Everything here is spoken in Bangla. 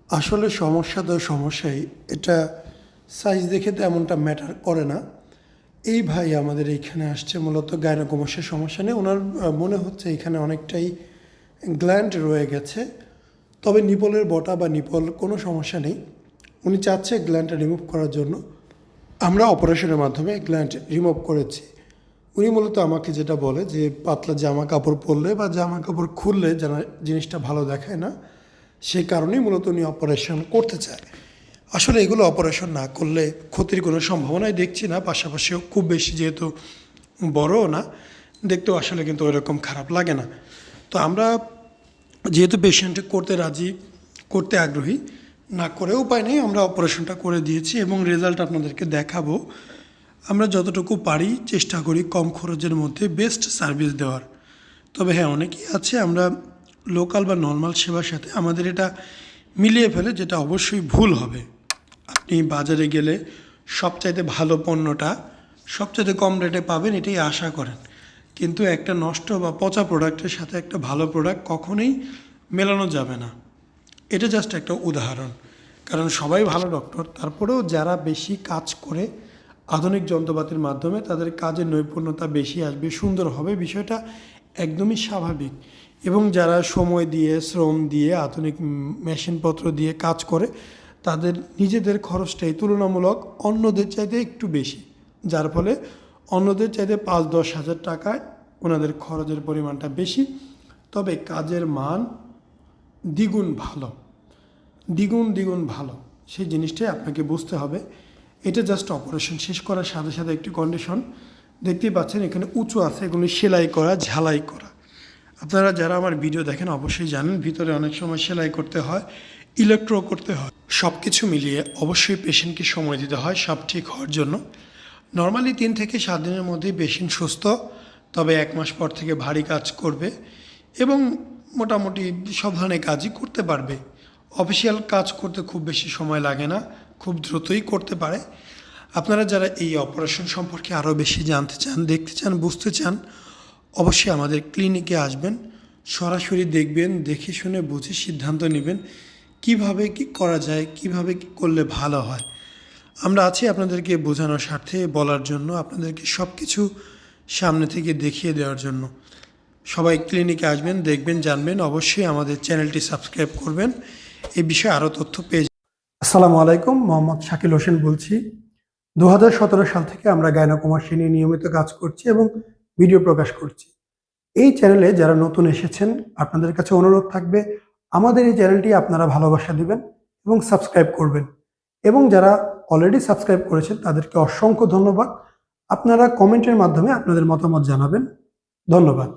আসলে সমস্যা তো সমস্যাই। এটা সাইজ দেখে তেমনটা ম্যাটার করে না। এই ভাই আমাদের এইখানে আসছে মূলত গাইনোকমাসের সমস্যা নিয়ে। উনার মনে হচ্ছে এখানে অনেকটাই গ্ল্যান্ড রয়ে গেছে। তবে নিপলের বটা বা নিপল কোনো সমস্যা নেই। উনি চাচ্ছে গ্ল্যান্ডটা রিমুভ করার জন্য। আমরা অপারেশনের মাধ্যমে গ্ল্যান্ড রিমুভ করেছি। উনি মূলত আমাকে যেটা বলে যে পাতলা জামা কাপড় পরলে বা জামা কাপড় খুললে যেন জিনিসটা ভালো দেখায় না, সেই কারণেই মূলত উনি অপারেশন করতে চায়। আসলে এগুলো অপারেশন না করলে ক্ষতির কোনো সম্ভাবনাই দেখছি না। পাশাপাশিও খুব বেশি যেহেতু বড়ও না, দেখতেও আসলে কিন্তু ওইরকম খারাপ লাগে না। তো আমরা যেহেতু পেশেন্টে করতে রাজি, করতে আগ্রহী, না করে উপায় নেই, আমরা অপারেশনটা করে দিয়েছি এবং রেজাল্ট আপনাদেরকে দেখাবো। আমরা যতটুকু পারি চেষ্টা করি কম খরচের মধ্যে বেস্ট সার্ভিস দেওয়ার। তবে হ্যাঁ, অনেকেই আছে আমরা লোকাল বা নর্মাল সেবার সাথে আমাদের এটা মিলিয়ে ফেলে, যেটা অবশ্যই ভুল হবে। আপনি বাজারে গেলে সবচাইতে ভালো পণ্যটা সবচাইতে কম রেটে পাবেন এটাই আশা করেন, কিন্তু একটা নষ্ট বা পচা প্রোডাক্টের সাথে একটা ভালো প্রোডাক্ট কখনোই মেলানো যাবে না। এটা জাস্ট একটা উদাহরণ। কারণ সবাই ভালো ডক্টর, তারপরেও যারা বেশি কাজ করে আধুনিক যন্ত্রপাতির মাধ্যমে তাদের কাজের নৈপুণ্যতা বেশি আসবে, সুন্দর হবে, বিষয়টা একদমই স্বাভাবিক। এবং যারা সময় দিয়ে শ্রম দিয়ে আধুনিক মেশিনপত্র দিয়ে কাজ করে তাদের নিজেদের খরচটাই তুলনামূলক অন্যদের চাইতে একটু বেশি, যার ফলে অন্যদের চাইতে ৫-১০ হাজার টাকায় ওনাদের খরচের পরিমাণটা বেশি। তবে কাজের মান দ্বিগুণ ভালো, দ্বিগুণ ভালো, সেই জিনিসটাই আপনাকে বুঝতে হবে। এটা জাস্ট অপারেশন শেষ করার সাথে সাথে একটি কন্ডিশন দেখতেই পাচ্ছেন, এখানে উঁচু আছে, এগুলো সেলাই করা, ঝালাই করা। আপনারা যারা আমার ভিডিও দেখেন অবশ্যই জানেন ভিতরে অনেক সময় সেলাই করতে হয়, ইলেকট্রো করতে হয়। সব কিছু মিলিয়ে অবশ্যই পেশেন্টকে সময় দিতে হয় সব ঠিক হওয়ার জন্য। নর্মালি ৩ থেকে ৭ দিনের মধ্যেই পেশেন্ট সুস্থ, তবে ১ মাস পর থেকে ভারী কাজ করবে এবং মোটামুটি সব ধরনের কাজই করতে পারবে। অফিসিয়াল কাজ করতে খুব বেশি সময় লাগে না, খুব দ্রুতই করতে পারে। আপনারা যারা এই অপারেশন সম্পর্কে আরও বেশি জানতে চান, দেখতে চান, বুঝতে চান, অবশ্যই আমাদের ক্লিনিকে আসবেন, সরাসরি দেখবেন, দেখে শুনে বুঝে সিদ্ধান্ত নেবেন কিভাবে কি করা যায়, কিভাবে কি করলে ভালো হয়। আমরা আছি আপনাদেরকে বোঝানোর স্বার্থে, বলার জন্য, আপনাদেরকে সব কিছু সামনে থেকে দেখিয়ে দেওয়ার জন্য। সবাই ক্লিনিকে আসবেন, দেখবেন, জানবেন। অবশ্যই আমাদের চ্যানেলটি সাবস্ক্রাইব করবেন, এই বিষয়ে আরও তথ্য পেয়ে যাবেন। আসসালামু আলাইকুম, মোহাম্মদ শাকিল হোসেন বলছি। ২০১৭ সাল থেকে আমরা গাইনোকমাসি নিয়ে নিয়মিত কাজ করছি এবং ভিডিও প্রকাশ করছি। এই চ্যানেলে যারা নতুন এসেছেন আপনাদের কাছে অনুরোধ থাকবে আমাদের এই চ্যানেলটি আপনারা ভালোবাসা দিবেন এবং সাবস্ক্রাইব করবেন। এবং যারা অলরেডি সাবস্ক্রাইব করেছেন তাদেরকে অসংখ্য ধন্যবাদ। আপনারা কমেন্টের মাধ্যমে আপনাদের মতামত জানাবেন। ধন্যবাদ।